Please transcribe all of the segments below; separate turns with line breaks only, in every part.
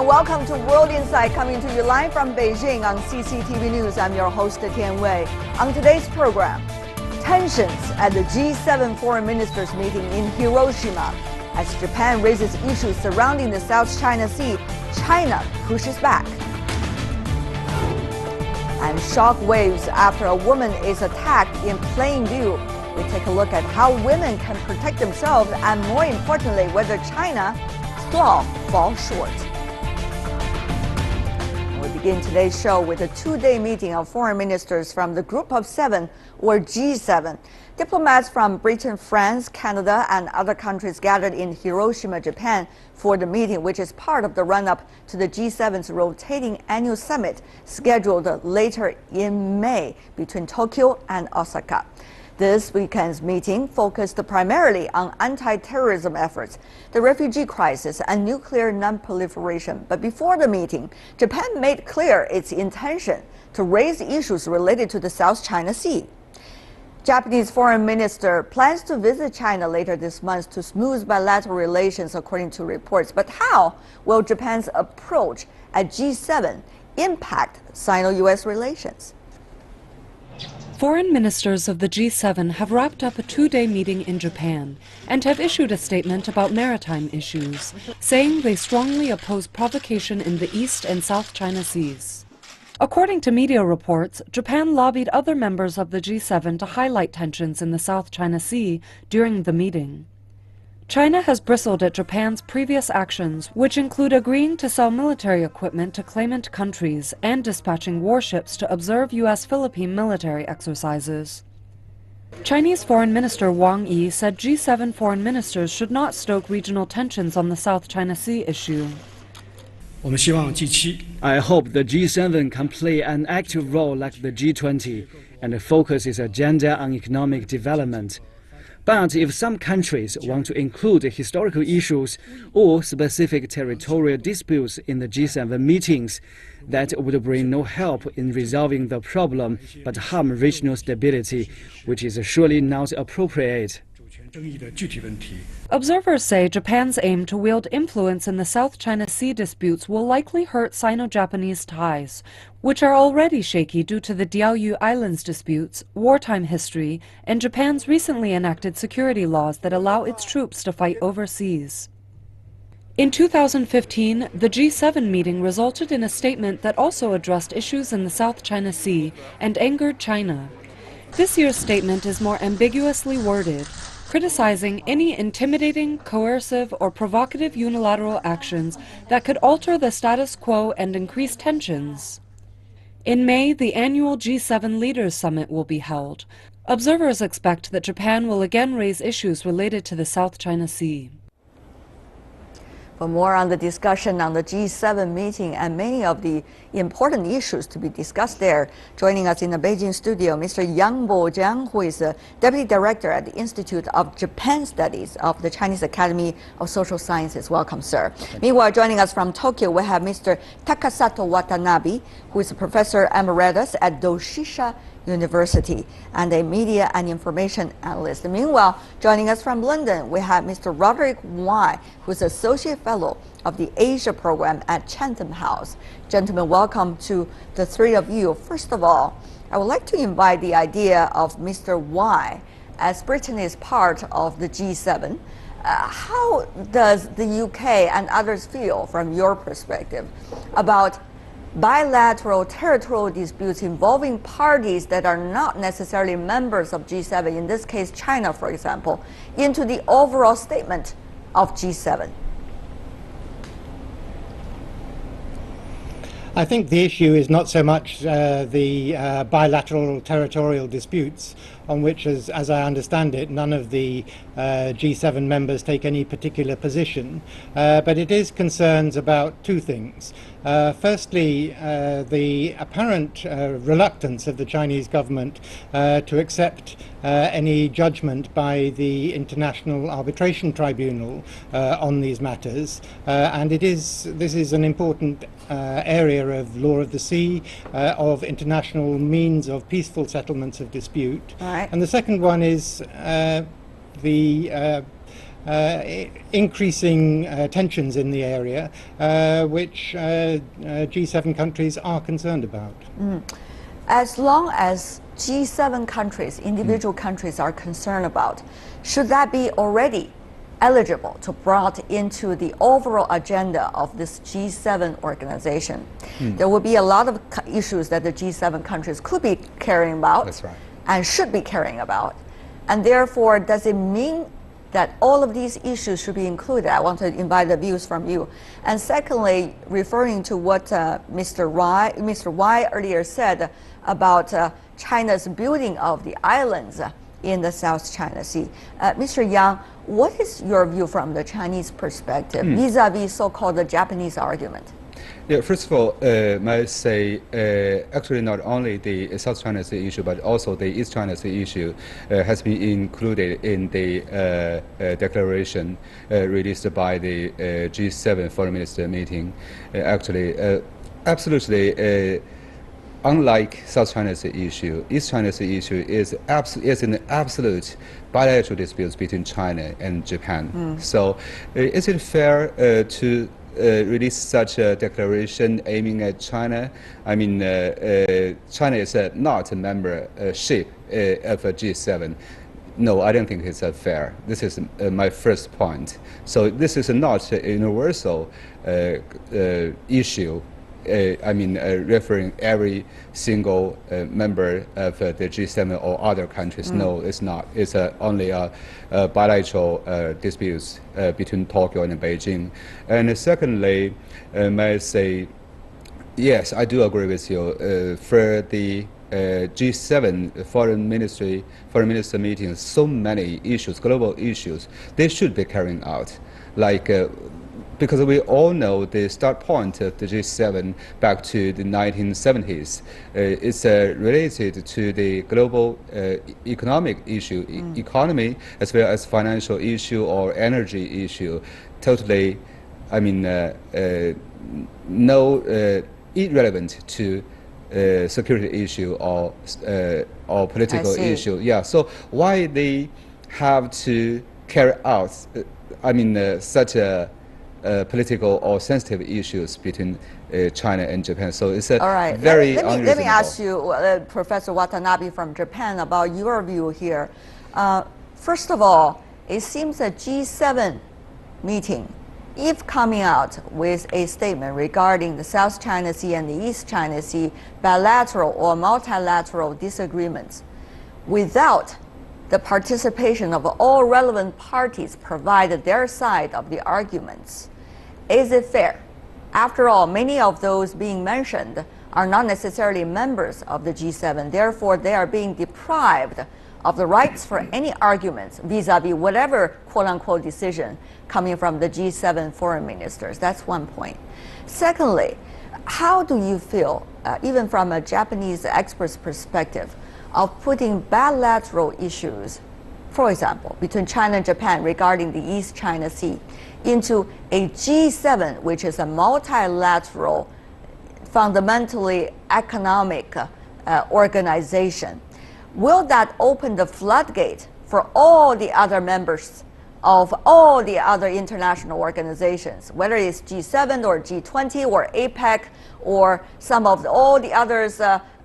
welcome to World Insight, coming to you live from Beijing on CCTV News. I'm your host, Tian Wei. On today's program, tensions at the G7 foreign ministers meeting in Hiroshima. As Japan raises issues surrounding the South China Sea, China pushes back. And shock waves after a woman is attacked in plain view. We take a look at how women can protect themselves and, more importantly, whether China's law falls short. We begin today's show with a two-day meeting of foreign ministers from the Group of Seven, or G7. Diplomats from Britain, France, Canada, and other countries gathered in Hiroshima, Japan for the meeting, which is part of the run-up to the G7's rotating annual summit scheduled later in May between Tokyo and Osaka. This weekend's meeting focused primarily on anti-terrorism efforts, the refugee crisis, and nuclear non-proliferation. But before the meeting, Japan made clear its intention to raise issues related to the South China Sea. Japanese foreign minister plans to visit China later this month to smooth bilateral relations, according to reports. But how will Japan's approach at G7 impact Sino-US relations?
Foreign ministers of the G7 have wrapped up a two-day meeting in Japan and have issued a statement about maritime issues, saying they strongly oppose provocation in the East and South China Seas. According to media reports, Japan lobbied other members of the G7 to highlight tensions in the South China Sea during the meeting. China has bristled at Japan's previous actions, which include agreeing to sell military equipment to claimant countries and dispatching warships to observe U.S.-Philippine military exercises. Chinese Foreign Minister Wang Yi said G7 foreign ministers should not stoke regional tensions on the South China Sea issue.
I hope the G7 can play an active role like the G20 and focus its agenda on economic development. But if some countries want to include historical issues or specific territorial disputes in the G7 meetings, that would bring no help in resolving the problem, but harm regional stability, which is surely not appropriate.
Observers say Japan's aim to wield influence in the South China Sea disputes will likely hurt Sino-Japanese ties, which are already shaky due to the Diaoyu Islands disputes, wartime history, and Japan's recently enacted security laws that allow its troops to fight overseas. In 2015, the G7 meeting resulted in a statement that also addressed issues in the South China Sea and angered China. This year's statement is more ambiguously worded, criticizing any intimidating, coercive, or provocative unilateral actions that could alter the status quo and increase tensions. In May, the annual G7 Leaders Summit will be held. Observers expect that Japan will again raise issues related to the South China Sea.
For more on the discussion on the G7 meeting and many of the important issues to be discussed there, joining us in the Beijing studio, Mr. Yang Bojiang, who is the Deputy Director at the Institute of Japan Studies of the Chinese Academy of Social Sciences. Welcome, sir. Meanwhile, joining us from Tokyo, we have Mr. Takasato Watanabe, who is a Professor Emeritus at Doshisha University and a media and information analyst. Meanwhile, joining us from London, we have Mr. Roderick Wai, who is Associate Fellow of the Asia Program at Chatham House. Gentlemen, welcome to the three of you. First of all, I would like to invite the idea of Mr. Wai, as Britain is part of the G7. How does the UK and others feel, from your perspective, about bilateral territorial disputes involving parties that are not necessarily members of G7, in this case China, for example, into the overall statement of G7?
I think the issue is not so much the bilateral territorial disputes, on which, as I understand it, none of the G7 members take any particular position, but it is concerns about two things. Firstly, the apparent reluctance of the Chinese government to accept any judgment by the International Arbitration Tribunal on these matters, and this is an important area of law of the sea, of international means of peaceful settlements of dispute.
Right.
And the second one is the increasing tensions in the area, which G7 countries are concerned about.
As long as G7 countries, individual countries are concerned about, should that be already eligible to brought into the overall agenda of this G7 organization? There will be a lot of issues that the G7 countries could be caring about.
That's right.
And should be caring about. And therefore, does it mean that all of these issues should be included? I want to invite the views from you. And secondly, referring to what Mr. Y earlier said about China's building of the islands in the South China Sea. Mr. Yang, what is your view from the Chinese perspective vis-a-vis so-called Japanese argument?
Yeah, first of all, I say actually not only the South China Sea issue, but also the East China Sea issue has been included in the declaration released by the G7 Foreign Minister meeting. Actually, absolutely. Unlike South China Sea issue, East China Sea issue is an absolute bilateral dispute between China and Japan. So, is it fair to release such a declaration aiming at China? I mean, China is not a membership of a G7. No, I don't think it's fair. This is my first point. So this is not a universal issue. Referring every single member of the G7 or other countries. No, it's not. It's only a bilateral disputes between Tokyo and Beijing. And secondly, may I say, yes, I do agree with you. For the G7 foreign minister meetings, so many issues, global issues, they should be carrying out. Like, because we all know the start point of the G7 back to the 1970s. It's related to the global economic issue, economy as well as financial issue or energy issue. Totally, irrelevant to security issue or political issue. Yeah. So why they have to carry out, such a political or sensitive issues between China and Japan. So it's a very unreasonable.
Let me ask you, Professor Watanabe from Japan, about your view here. First of all, it seems that G7 meeting, if coming out with a statement regarding the South China Sea and the East China Sea bilateral or multilateral disagreements, without the participation of all relevant parties provided their side of the arguments, is it fair? After all, many of those being mentioned are not necessarily members of the G7, therefore they are being deprived of the rights for any arguments vis-a-vis whatever quote-unquote decision coming from the G7 foreign ministers. That's one point. Secondly, how do you feel, even from a Japanese expert's perspective, of putting bilateral issues, for example, between China and Japan regarding the East China Sea, into a G7, which is a multilateral, fundamentally economic organization? Will that open the floodgate for all the other members of all the other international organizations, whether it's G7 or G20 or APEC or some of all the others,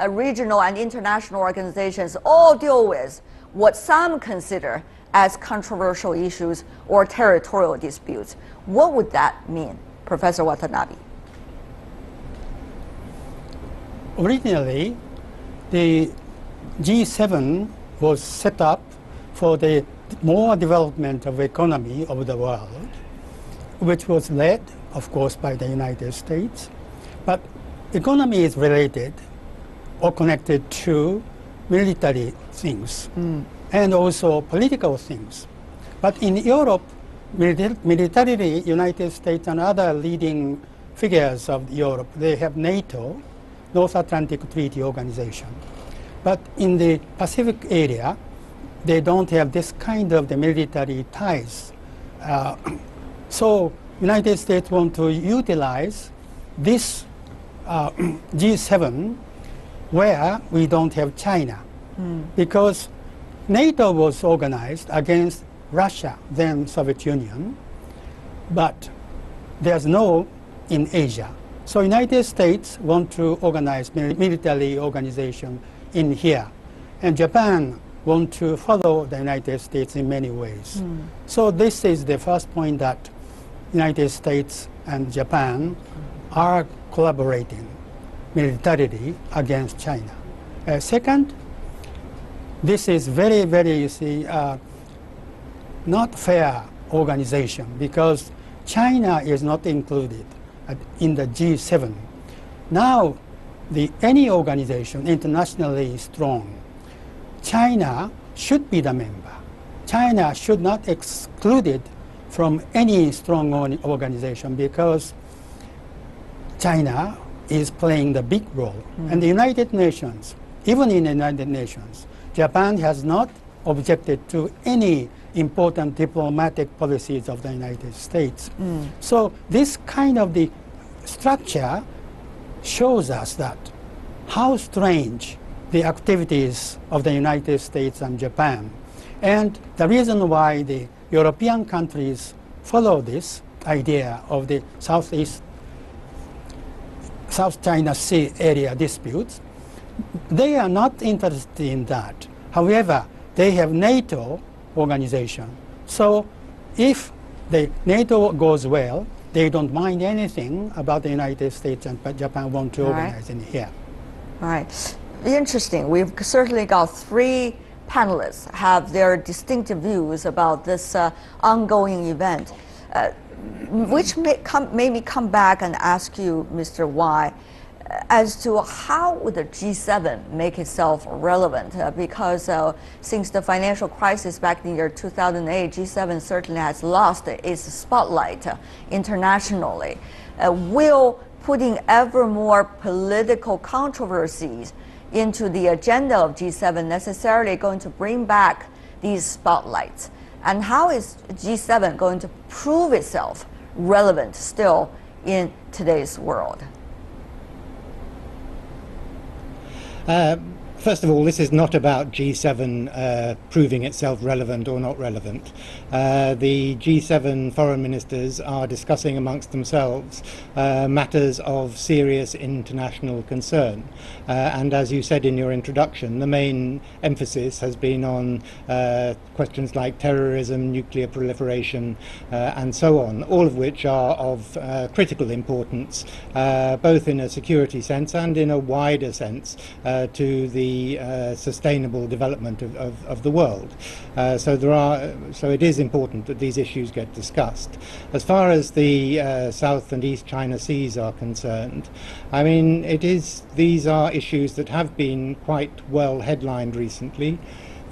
regional and international organizations, all deal with what some consider as controversial issues or territorial disputes? What would that mean, Professor Watanabe?
Originally, the G7 was set up for the more development of economy of the world, which was led, of course, by the United States. But economy is related or connected to military things and also political things. But in Europe, militarily, United States and other leading figures of Europe, they have NATO, North Atlantic Treaty Organization. But in the Pacific area, they don't have this kind of the military ties. So United States want to utilize this G7 where we don't have China. Because NATO was organized against Russia, then Soviet Union, but there's no in Asia. So United States want to organize military organization in here, and Japan want to follow the United States in many ways. So this is the first point, that United States and Japan are collaborating militarily against China. Second, this is very, very, you see, not fair organization, because China is not included in the G7. Now, any organization internationally strong, China should be the member. China should not exclude it from any strong organization, because China is playing the big role. And the United Nations, even in the United Nations, Japan has not objected to any important diplomatic policies of the United States. So this kind of the structure shows us that how strange the activities of the United States and Japan. And the reason why the European countries follow this idea of the South China Sea area disputes, they are not interested in that. However, they have NATO organization. So if the NATO goes well, they don't mind anything about the United States and Japan want to organize in here.
All right. Interesting. We've certainly got three panelists have their distinctive views about this ongoing event, which made me come back and ask you, Mr. Y, as to how would the G7 make itself relevant? Because since the financial crisis back in the year 2008, G7 certainly has lost its spotlight internationally. Will putting ever more political controversies into the agenda of G7 necessarily going to bring back these spotlights? And how is G7 going to prove itself relevant still in today's world?
First of all, this is not about G7 proving itself relevant or not relevant. The G7 foreign ministers are discussing amongst themselves matters of serious international concern. And as you said in your introduction, the main emphasis has been on questions like terrorism, nuclear proliferation, and so on, all of which are of critical importance, both in a security sense and in a wider sense to the sustainable development of the world. So it is important that these issues get discussed. As far as the South and East China Seas are concerned, I mean, these are issues that have been quite well headlined recently.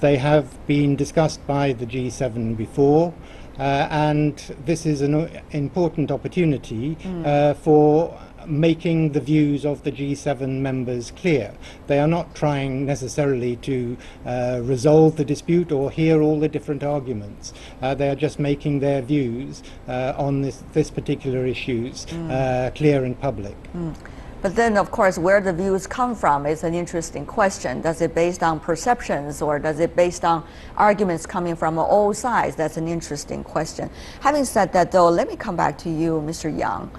They have been discussed by the G7 before, and this is an important opportunity for making the views of the G7 members clear. They are not trying necessarily to resolve the dispute or hear all the different arguments. They are just making their views on this particular issues clear in public.
But then, of course, where the views come from is an interesting question. Does it based on perceptions, or does it based on arguments coming from all sides? That's an interesting question. Having said that, though, let me come back to you, Mr. Yang.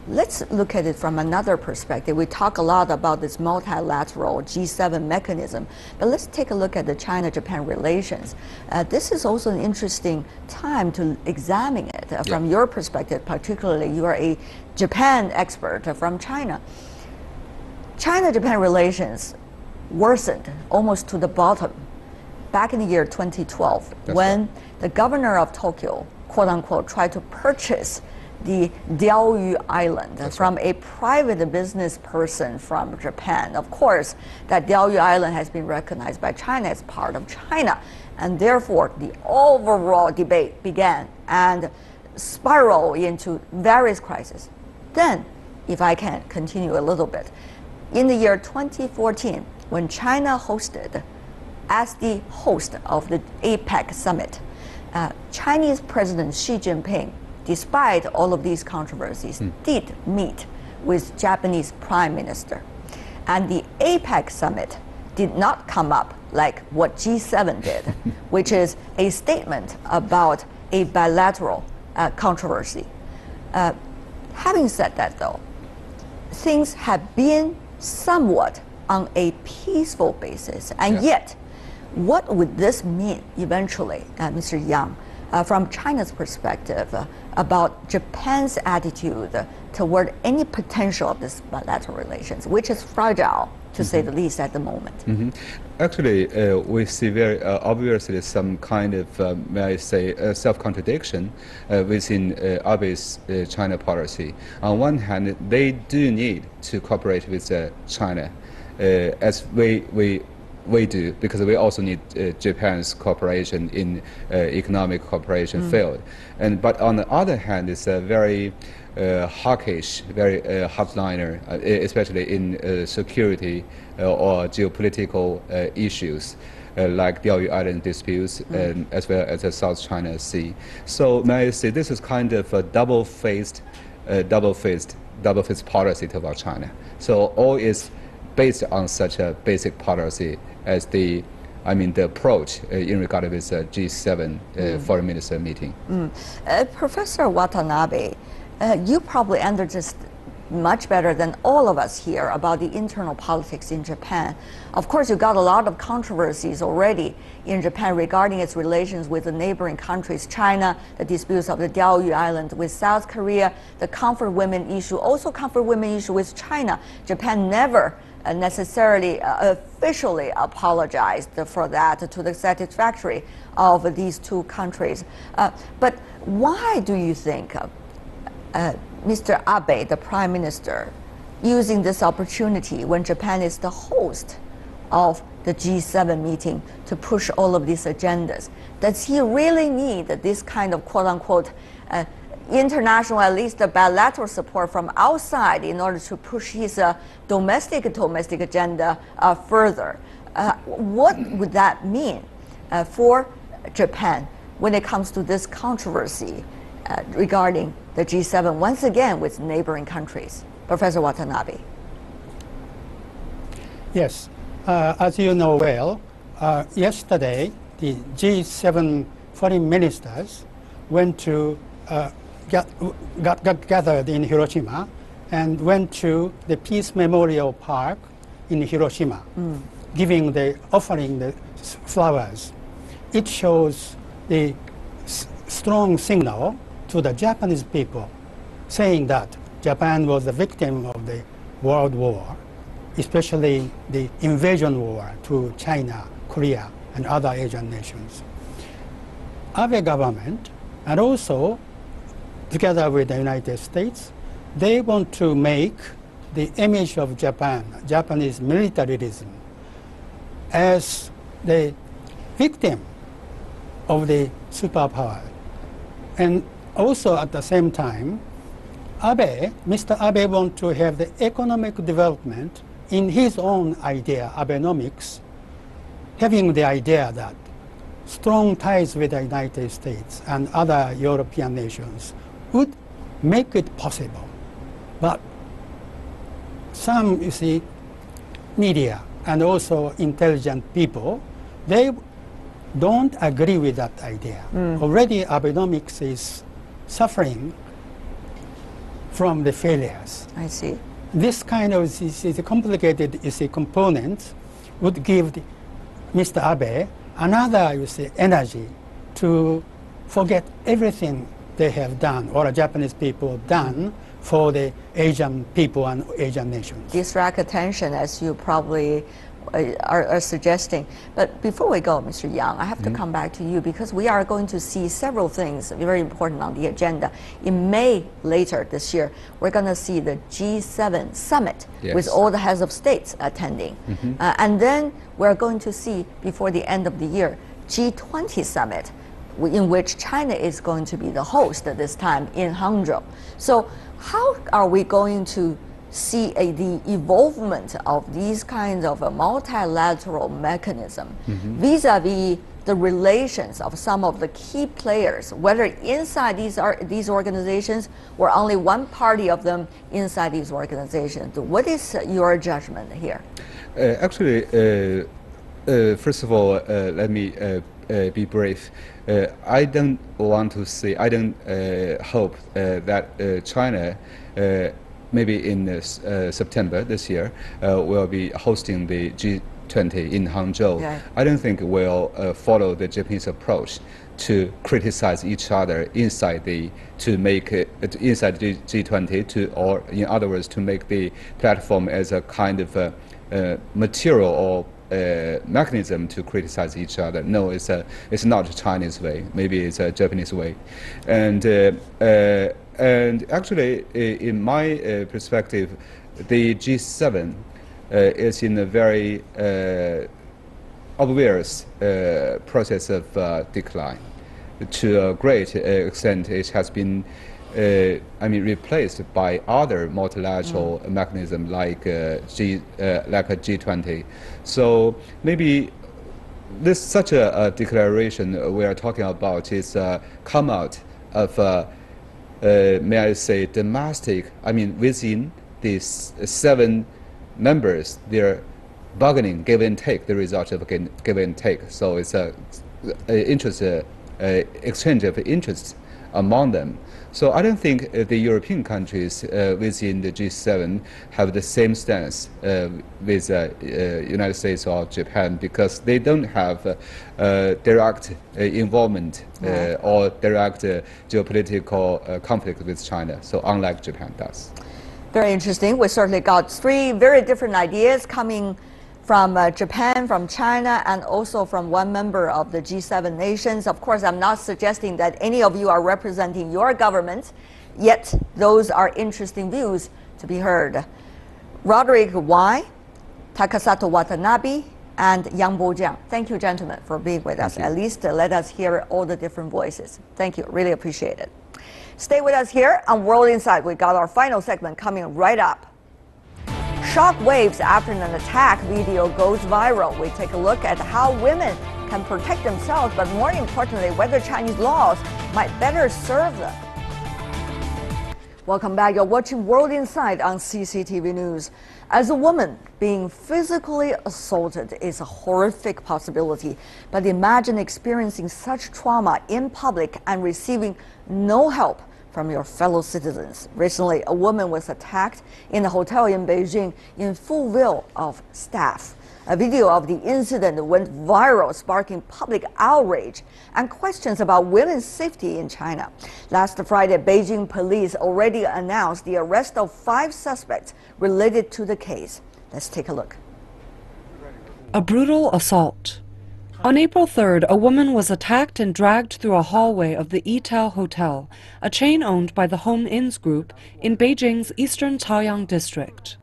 Let's look at it from another perspective. We talk a lot about this multilateral G7 mechanism, but let's take a look at the China-Japan relations. This is also an interesting time to examine it from your perspective, particularly you are a Japan expert from China. China-Japan relations worsened almost to the bottom back in the year 2012 when the governor of Tokyo, quote unquote, tried to purchase the Diaoyu Island from a private business person from Japan. Of course, that Diaoyu Island has been recognized by China as part of China, and therefore the overall debate began and spiraled into various crises. Then, if I can continue a little bit, in the year 2014, when China hosted, as the host of the APEC summit, Chinese President Xi Jinping, despite all of these controversies, did meet with Japanese Prime Minister. And the APEC summit did not come up like what G7 did, which is a statement about a bilateral controversy. Having said that, though, things have been somewhat on a peaceful basis, and yet, what would this mean eventually, Mr. Yang, from China's perspective, about Japan's attitude toward any potential of this bilateral relations, which is fragile, to say the least, at the moment?
Actually, we see very obviously some kind of, may I say, self-contradiction within Abe's China policy. On one hand, they do need to cooperate with China, as we do, because we also need Japan's cooperation in economic cooperation field. But on the other hand, it's a very hawkish, very hardliner, especially in security or geopolitical issues like Diaoyu Island disputes, as well as the South China Sea. So may I say this is kind of a double-faced policy toward China. So all is based on such a basic policy as the approach in regard with the G7 foreign minister meeting.
Professor Watanabe, you probably understand much better than all of us here about the internal politics in Japan. Of course, you got a lot of controversies already in Japan regarding its relations with the neighboring countries, China, the disputes of the Diaoyu Island with South Korea, the comfort women issue, also comfort women issue with China. Japan never necessarily officially apologized for that to the satisfactory of these two countries. But why do you think Mr. Abe, the Prime Minister, using this opportunity when Japan is the host of the G7 meeting to push all of these agendas? Does he really need this kind of quote-unquote international, at least the bilateral support from outside in order to push his domestic agenda further? What would that mean for Japan when it comes to this controversy regarding the G7, once again with neighboring countries? Professor Watanabe.
Yes, as you know well, yesterday the G7 foreign ministers went to got gathered in Hiroshima and went to the Peace Memorial Park in Hiroshima, offering the flowers. It shows the strong signal to the Japanese people, saying that Japan was the victim of the World War, especially the invasion war to China, Korea, and other Asian nations. Abe government, and also together with the United States, they want to make the image of Japan, Japanese militarism, as the victim of the superpower. And also at the same time, Mr. Abe wants to have the economic development in his own idea, Abenomics, having the idea that strong ties with the United States and other European nations would make it possible. But some, you see, media and also intelligent people, they don't agree with that idea. Already Abenomics is suffering from the failures.
I see.
This kind of complicated component would give Mr. Abe another, you see, energy to forget everything they have done, or the Japanese people done for the Asian people and Asian nations.
Distract attention, as you probably are suggesting. But before we go, Mr. Yang, I have to come back to you because we are going to see several things very important on the agenda. In May later this year, we're going to see the G7 summit with all the heads of states attending. And then we're going to see, before the end of the year, G20 summit, in which China is going to be the host at this time in Hangzhou. So how are we going to see the evolvement of these kinds of a multilateral mechanism vis-a-vis the relations of some of the key players, whether inside these organizations or only one party of them inside these organizations? What is your judgment here?
Actually, First of all, let me be brief. I don't want to say, I don't hope that China, maybe in September this year, will be hosting the G20 in Hangzhou.
Yeah.
I don't think we'll follow the Japanese approach to criticize each other inside the inside the G20 or in other words to make the platform as a kind of material or mechanism to criticize each other. No, it's not a Chinese way. Maybe it's a Japanese way, and actually, in my perspective, the G7 is in a very obvious process of decline. To a great extent, it has been, replaced by other multilateral mechanisms like a G20. So maybe such a declaration we are talking about is come out of, may I say, domestic. Within these 7 members, they're bargaining, give and take, the result of give and take. So it's a exchange of interests among them. So I don't think the European countries within the G7 have the same stance with United States or Japan, because they don't have direct involvement or direct geopolitical conflict with China. So unlike Japan does.
Very interesting. We certainly got 3 very different ideas coming from Japan, from China, and also from one member of the G7 nations. Of course, I'm not suggesting that any of you are representing your government, yet those are interesting views to be heard. Roderick Y, Takasato Watanabe, and Yang Bojiang. Thank you, gentlemen, for being with us. At least let us hear all the different voices. Thank you. Really appreciate it. Stay with us here on World Insight. We got our final segment coming right up. Shock waves after an attack video goes viral. We take a look at how women can protect themselves, but more importantly, whether Chinese laws might better serve them. Welcome back. You're watching World Insight on CCTV News. As a woman, being physically assaulted is a horrific possibility, but imagine experiencing such trauma in public and receiving no help from your fellow citizens. Recently, a woman was attacked in a hotel in Beijing in full view of staff. A video of the incident went viral, sparking public outrage and questions about women's safety in China. Last Friday, Beijing police already announced the arrest of 5 suspects related to the case. Let's take a look.
A brutal assault. On April 3rd, a woman was attacked and dragged through a hallway of the Yitao Hotel, a chain owned by the Home Inns Group in Beijing's eastern Taoyang district.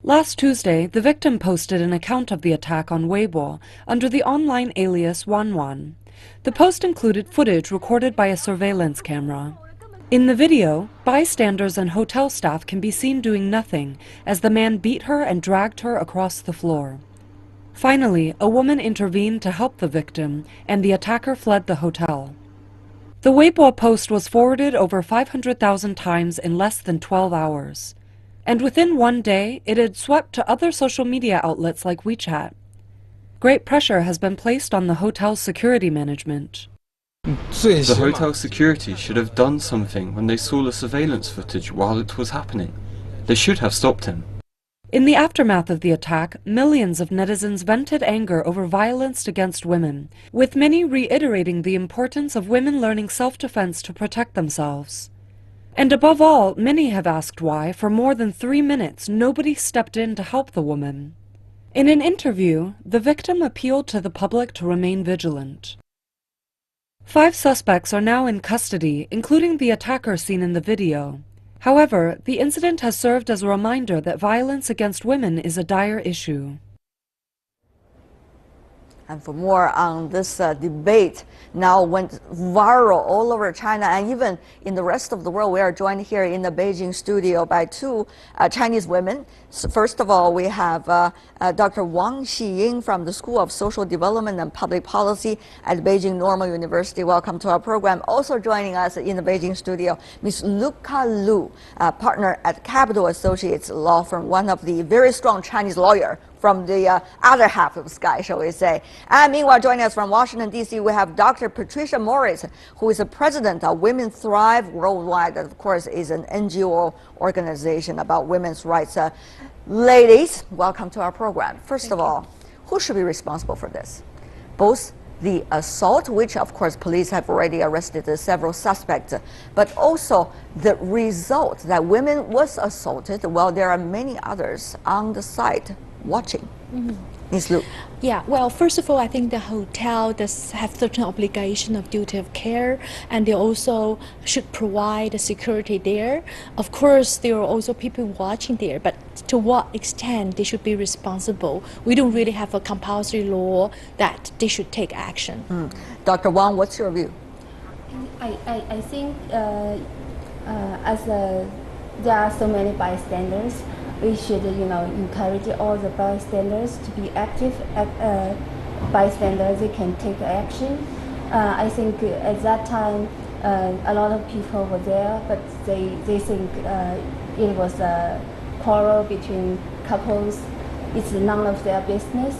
Last Tuesday, the victim posted an account of the attack on Weibo under the online alias Wanwan. The post included footage recorded by a surveillance camera. In the video, bystanders and hotel staff can be seen doing nothing as the man beat her and dragged her across the floor. Finally, a woman intervened to help the victim, and the attacker fled the hotel. The Weibo post was forwarded over 500,000 times in less than 12 hours. And within one day, it had swept to other social media outlets like WeChat. Great pressure has been placed on the hotel's security management.
The hotel security should have done something when they saw the surveillance footage while it was happening. They should have stopped him.
In the aftermath of the attack, millions of netizens vented anger over violence against women, with many reiterating the importance of women learning self-defense to protect themselves. And above all, many have asked why, for more than 3 minutes, nobody stepped in to help the woman. In an interview, the victim appealed to the public to remain vigilant. 5 suspects are now in custody, including the attacker seen in the video. However, the incident has served as a reminder that violence against women is a dire issue.
And for more on this debate, now went viral all over China and even in the rest of the world, we are joined here in the Beijing studio by two Chinese women. So first of all, we have Dr. Wang Xiying from the School of Social Development and Public Policy at Beijing Normal University. Welcome to our program. Also joining us in the Beijing studio, Ms. Luca Lu, partner at Capital Associates Law Firm, one of the very strong Chinese lawyers from the other half of the sky, shall we say. And meanwhile, joining us from Washington, D.C., we have Dr. Patricia Morris, who is the president of Women Thrive Worldwide. That, of course, is an NGO organization about women's rights. Ladies, welcome to our program. First of all, who should be responsible for this? Both the assault, which, of course, police have already arrested several suspects, but also the result that women was assaulted, while there are many others on the site watching. Ms. Lu.
Yeah, well, first of all, I think the hotel does have certain obligation of duty of care, and they also should provide the security there. Of course, there are also people watching there, but to what extent they should be responsible? We don't really have a compulsory law that they should take action.
Dr. Wang, what's your view?
I think as there are so many bystanders, we should, encourage all the bystanders to be active. Bystanders, they can take action. I think at that time, a lot of people were there, but they think it was a quarrel between couples. It's none of their business.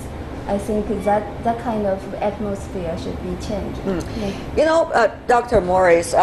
I think that kind of atmosphere should be changed.
You know, Dr. Morris,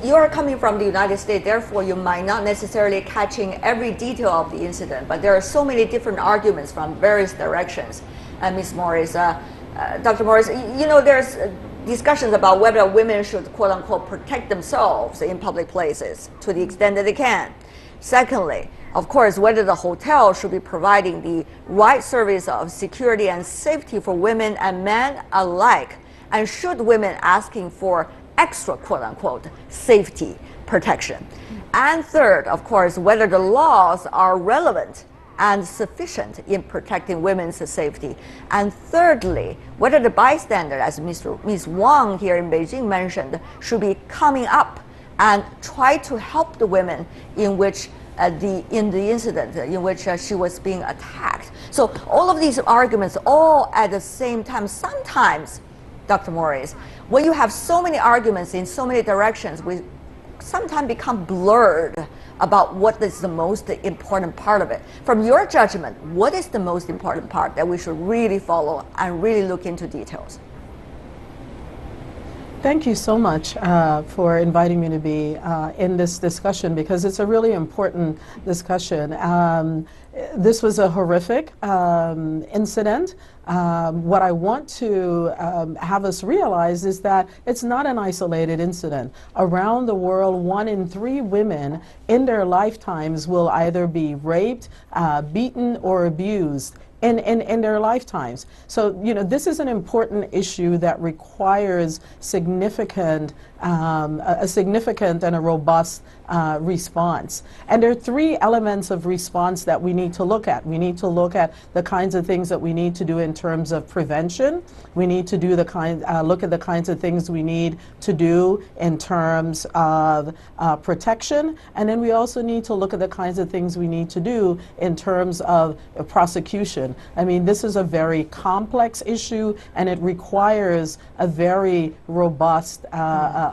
you are coming from the United States, therefore you might not necessarily catching every detail of the incident, but there are so many different arguments from various directions. Ms. Morris, Dr. Morris, you know, there's discussions about whether women should, quote unquote, protect themselves in public places to the extent that they can. Secondly, of course, whether the hotel should be providing the right service of security and safety for women and men alike, and should women asking for extra, quote unquote, safety protection. And third, of course, whether the laws are relevant and sufficient in protecting women's safety. And thirdly, whether the bystander, as Ms. Wang here in Beijing mentioned, should be coming up and try to help the women in which in the incident in which she was being attacked. So all of these arguments all at the same time, sometimes, Dr. Morris, when you have so many arguments in so many directions, we sometimes become blurred about what is the most important part of it. From your judgment, what is the most important part that we should really follow and really look into details?
Thank you so much for inviting me to be in this discussion, because it's a really important discussion. This was a horrific incident. What I want to have us realize is that it's not an isolated incident. Around the world, 1 in 3 women in their lifetimes will either be raped, beaten, or abused in their lifetimes. So, you know, this is an important issue that requires significant, a significant and a robust response. And there are 3 elements of response that we need to look at. We need to look at the kinds of things that we need to do in terms of prevention. We need to do look at the kinds of things we need to do in terms of protection. And then we also need to look at the kinds of things we need to do in terms of prosecution. I mean, this is a very complex issue, and it requires a very robust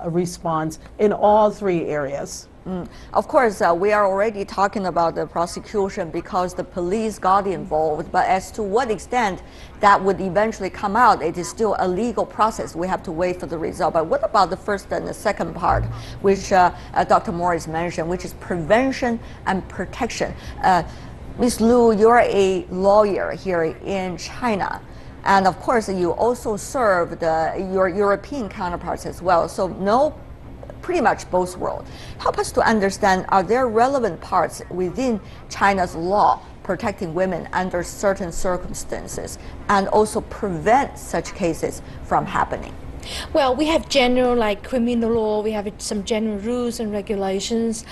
response in all 3 areas.
Of course, we are already talking about the prosecution because the police got involved, but as to what extent that would eventually come out, it is still a legal process. We have to wait for the result. But what about the first and the second part, which Dr. Morris mentioned, which is prevention and protection? Ms. Lu, you're a lawyer here in China. And of course, you also served your European counterparts as well. So know pretty much both worlds. Help us to understand, are there relevant parts within China's law protecting women under certain circumstances and also prevent such cases from happening?
Well, we have general, like criminal law, we have some general rules and regulations.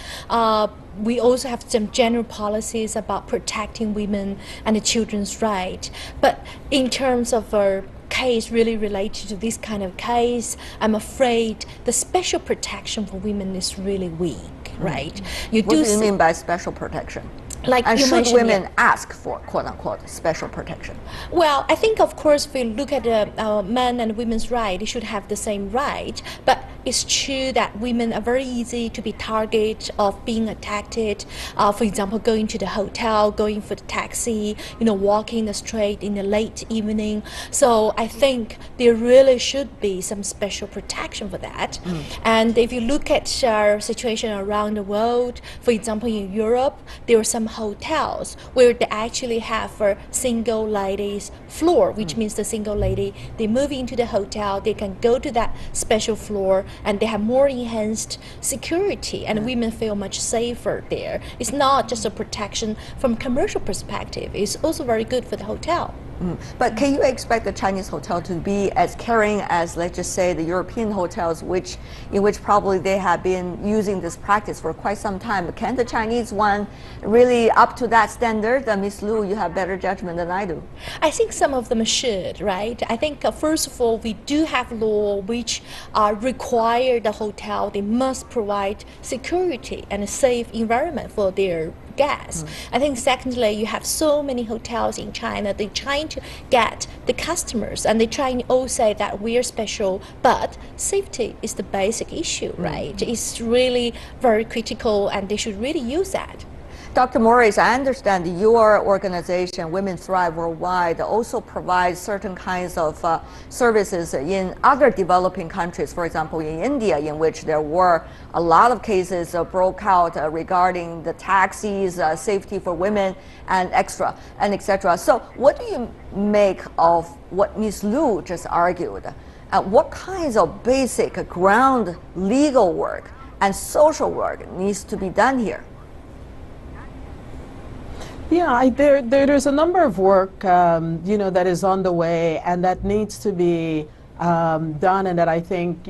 We also have some general policies about protecting women and the children's rights. But in terms of our case really related to this kind of case, I'm afraid the special protection for women is really weak, right?
What do you mean by special protection?
Like
and
you
should
mentioned,
women ask for quote-unquote special protection?
Well, I think, of course, if we look at men and women's rights, they should have the same right. But it's true that women are very easy to be target of being attacked. For example, going to the hotel, going for the taxi, walking the street in the late evening. So I think there really should be some special protection for that. And if you look at our situation around the world, for example, in Europe, there are some hotels where they actually have a single ladies floor, which means the single lady, they move into the hotel, they can go to that special floor, and they have more enhanced security, and women feel much safer there. It's not just a protection from commercial perspective, it's also very good for the hotel.
But can you expect the Chinese hotel to be as caring as, let's just say, the European hotels, in which probably they have been using this practice for quite some time? Can the Chinese one really up to that standard? Ms. Lu, you have better judgment than I do.
I think some of them should, right? I think first of all, we do have law which require the hotel, they must provide security and a safe environment for their guests. I think secondly, you have so many hotels in China, they're trying to get the customers and they're trying to all say that we're special, but safety is the basic issue, right? It's really very critical and they should really use that.
Dr. Morris, I understand your organization, Women Thrive Worldwide, also provides certain kinds of services in other developing countries, for example, in India, in which there were a lot of cases broke out regarding the taxis, safety for women, and etc. So what do you make of what Ms. Lu just argued? What kinds of basic ground legal work and social work needs to be done here?
Yeah, there's a number of work, that is on the way and that needs to be done, and that I think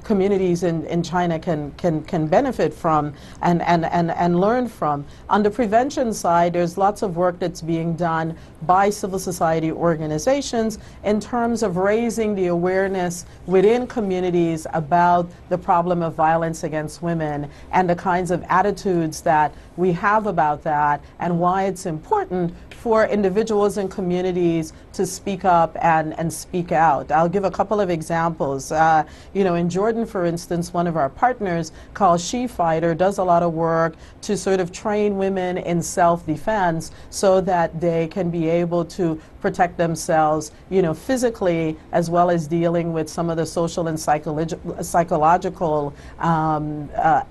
communities in China can benefit from and learn from. On the prevention side, there's lots of work that's being done by civil society organizations in terms of raising the awareness within communities about the problem of violence against women and the kinds of attitudes that we have about that and why it's important for individuals and communities to speak up and speak out. I'll give a couple of examples. In Jordan, for instance, one of our partners called She Fighter does a lot of work to sort of train women in self-defense so that they can be able to protect themselves, physically, as well as dealing with some of the social and psychological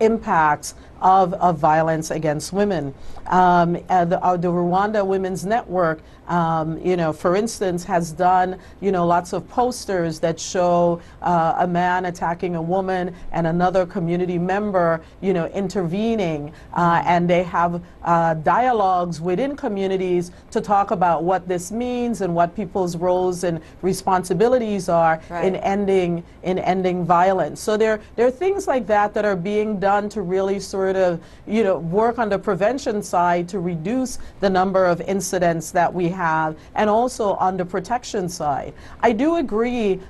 impacts of violence against women. The Rwanda Women's Network, for instance, has done, lots of posters that show a man attacking a woman and another community member, intervening, and they have dialogues within communities to talk about what this means and what people's roles and responsibilities are in ending violence. So there are things like that that are being done to really sort of, work on the prevention side to reduce the number of incidents that we have, and also on the protection side. I do agree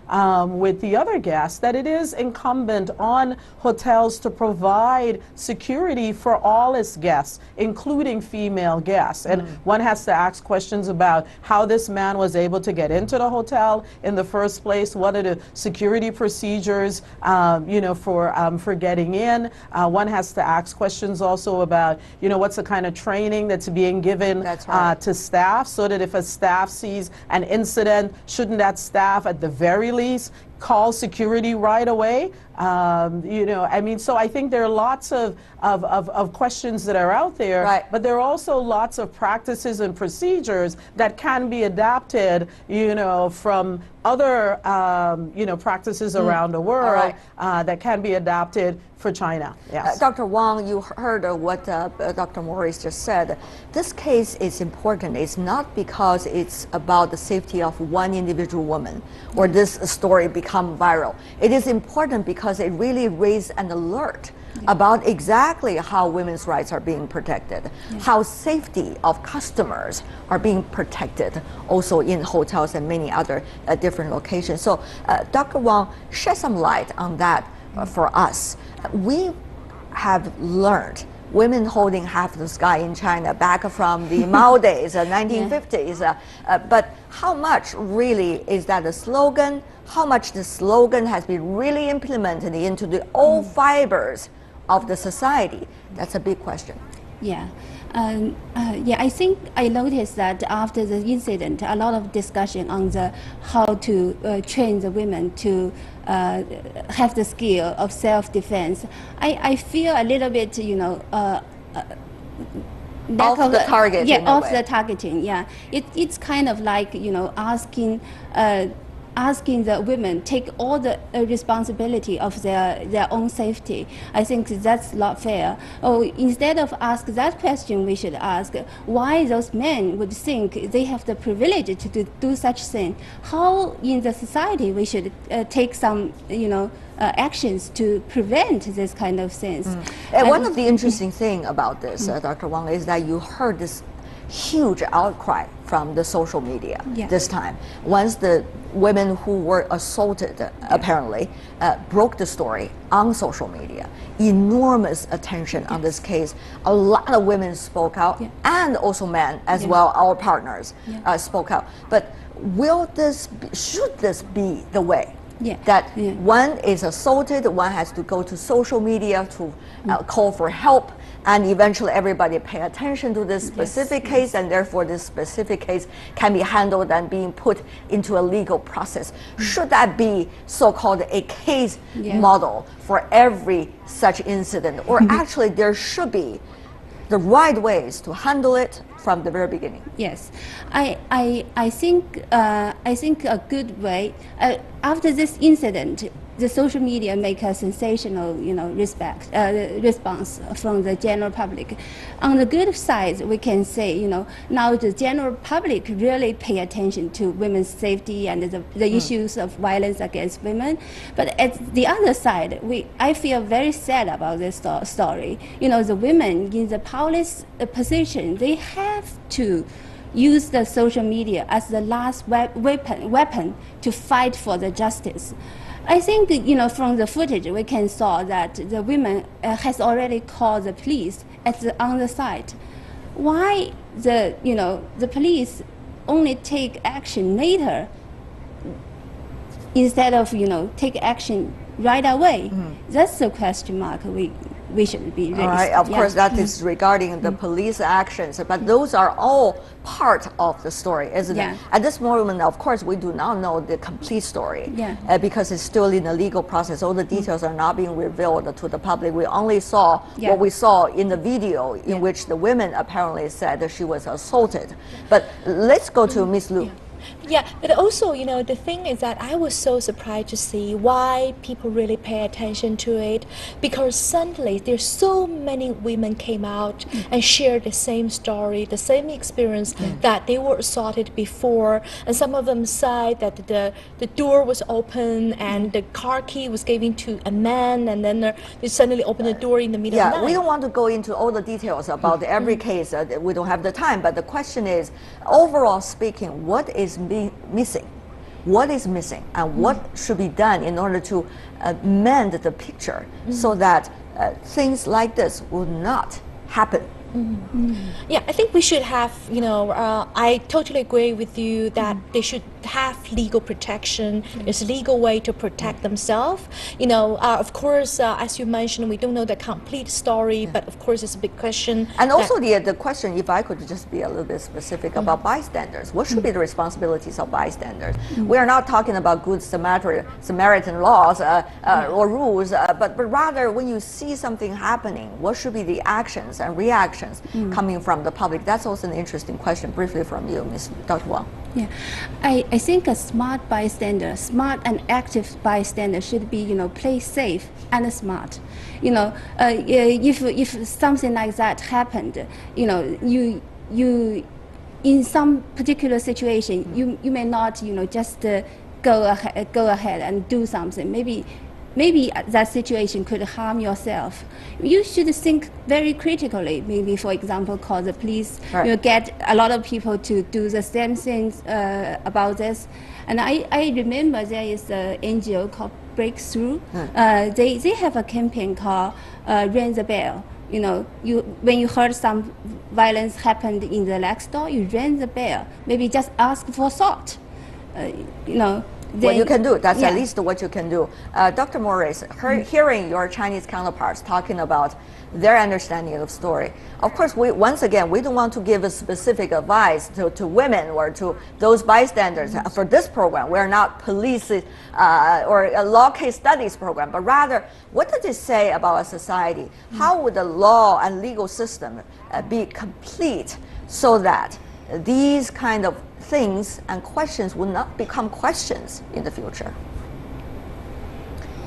with the other guests that it is incumbent on hotels to provide security for all its guests, including female guests. And one has to ask questions about how this man was able to get into the hotel in the first place. What are the security procedures, for getting in? One has to ask questions also about, what's the kind of training that's being given to staff, so that if a staff sees an incident, shouldn't that staff at the very least call security right away? So I think there are lots of questions that are out there, but there are also lots of practices and procedures that can be adapted, from other, practices around the world that can be adapted for China. Yes.
Dr. Wang, you heard what Dr. Morris just said. This case is important. It's not because it's about the safety of one individual woman or this story become viral. It is important because it really raised an alert about exactly how women's rights are being protected, how safety of customers are being protected, also in hotels and many other different locations. So, Dr. Wang, shed some light on that for us. We have learned women holding half the sky in China back from the Mao days, 1950s. But how much really is that a slogan? How much the slogan has been really implemented into the all fibers of the society? That's a big question.
Yeah. I think I noticed that after the incident, a lot of discussion on how to train the women to have the skill of self-defense. I feel a little bit,
Off the target.
Yeah, off the targeting. Yeah, it's kind of like asking the women take all the responsibility of their own safety. I think that's not fair. Instead of ask that question, we should ask why those men would think they have the privilege to do such thing. How in the society we should take some actions to prevent this kind of things.
And one of the interesting thing about this, Dr. Wang, is that you heard this huge outcry from the social media this time. Once the women who were assaulted, apparently, broke the story on social media, enormous attention on this case. A lot of women spoke out, and also men as well, our partners spoke out. But should this be the way? That one is assaulted, one has to go to social media to call for help, and eventually everybody pay attention to this specific case, and therefore this specific case can be handled and being put into a legal process. Should that be so-called a case model for every such incident, or actually there should be the right ways to handle it from the very beginning?
Yes, I think a good way after this incident, the social media make a sensational, response from the general public. On the good side, we can say, now the general public really pay attention to women's safety and the issues of violence against women. But at the other side, I feel very sad about this story. The women in the powerless position, they have to use the social media as the last weapon to fight for the justice. I think, from the footage we can saw that the women has already called the police on the site. Why the police only take action later instead of take action right away? That's the question mark we should be raised.
All right, of course that is regarding the police actions, but those are all part of the story, isn't it? At this moment, of course, we do not know the complete story because it's still in the legal process. All the details are not being revealed to the public. We only saw what we saw in the video in which the women apparently said that she was assaulted. But let's go to Ms. Lu.
Yeah, but also, the thing is that I was so surprised to see why people really pay attention to it, because suddenly there's so many women came out and shared the same story, the same experience that they were assaulted before, and some of them said that the door was open and the car key was given to a man, and then they suddenly opened the door in the middle of the night.
We don't want to go into all the details about every case. We don't have the time, but the question is, overall speaking, what is missing? What is missing, and what should be done in order to mend the picture so that things like this will not happen?
Yeah, I think we should have, I totally agree with you that they should have legal protection. There's a legal way to protect themselves. Of course, as you mentioned, we don't know the complete story, but of course it's a big question.
And also the question, if I could just be a little bit specific about bystanders, what should be the responsibilities of bystanders? We are not talking about good Samaritan laws or rules, but rather when you see something happening, what should be the actions and reactions coming from the public? That's also an interesting question. Briefly from you, Ms. Dr. Wang.
Yeah, I think a smart bystander, smart and active bystander should be, play safe and smart. If something like that happened, you in some particular situation, you may not, just go ahead and do something. Maybe maybe that situation could harm yourself. You should think very critically. Maybe, for example, call the police.
Right.
You get a lot of people to do the same things about this. And I remember there is an NGO called Breakthrough. They have a campaign called Ring the Bell. You know, when you heard some violence happened in the next door, you ring the bell. Maybe just ask for salt. You know.
What you can do, that's
yeah.
at least what you can do. Dr. Morris, hearing your Chinese counterparts talking about their understanding of the story, of course, once again, we don't want to give a specific advice to women or to those bystanders. For this program, we're not police or a law case studies program, but rather, what does it say about a society? How would the law and legal system be complete so that these kind of things and questions will not become questions in the future?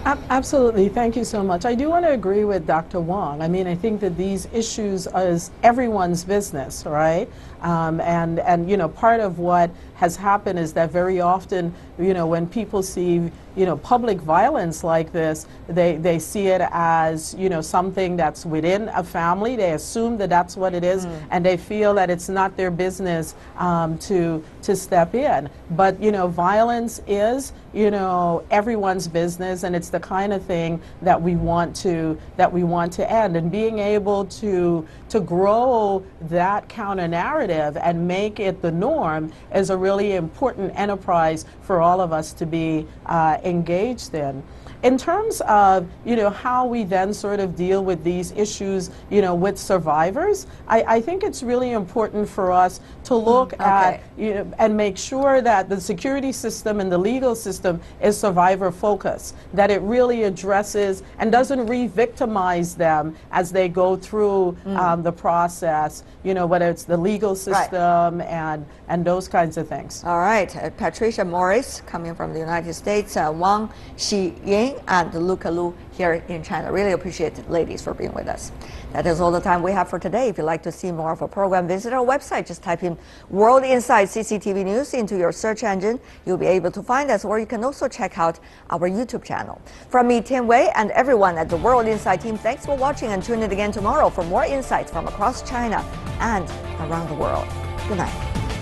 Absolutely, thank you so much. I do want to agree with Dr. Wong. I mean, I think that these issues is everyone's business, right? And you know, part of what has happened is that very often, you know, when people see, you know, public violence like this, they see it as, you know, something that's within a family. They assume that that's what it is, and they feel that it's not their business to step in. But, you know, violence is, you know, everyone's business, and it's the kind of thing that we want to end. And being able to grow that counter narrative and make it the norm is a really important enterprise for all of us to be engaged in. In terms of, you know, how we then sort of deal with these issues, you know, with survivors, I think it's really important for us to look at, you know, and make sure that the security system and the legal system is survivor focused, that it really addresses and doesn't re-victimize them as they go through the process, you know, whether it's the legal system and those kinds of things.
All right, Patricia Morris, coming from the United States, Wang Xiying and Luca Lu here in China. Really appreciate it, ladies, for being with us. That is all the time we have for today. If you'd like to see more of our program, visit our website. Just type in World Insight CCTV News into your search engine. You'll be able to find us, or you can also check out our YouTube channel. From me, Tian Wei, and everyone at the World Insight team, thanks for watching, and tune in again tomorrow for more insights from across China and around the world. Good night.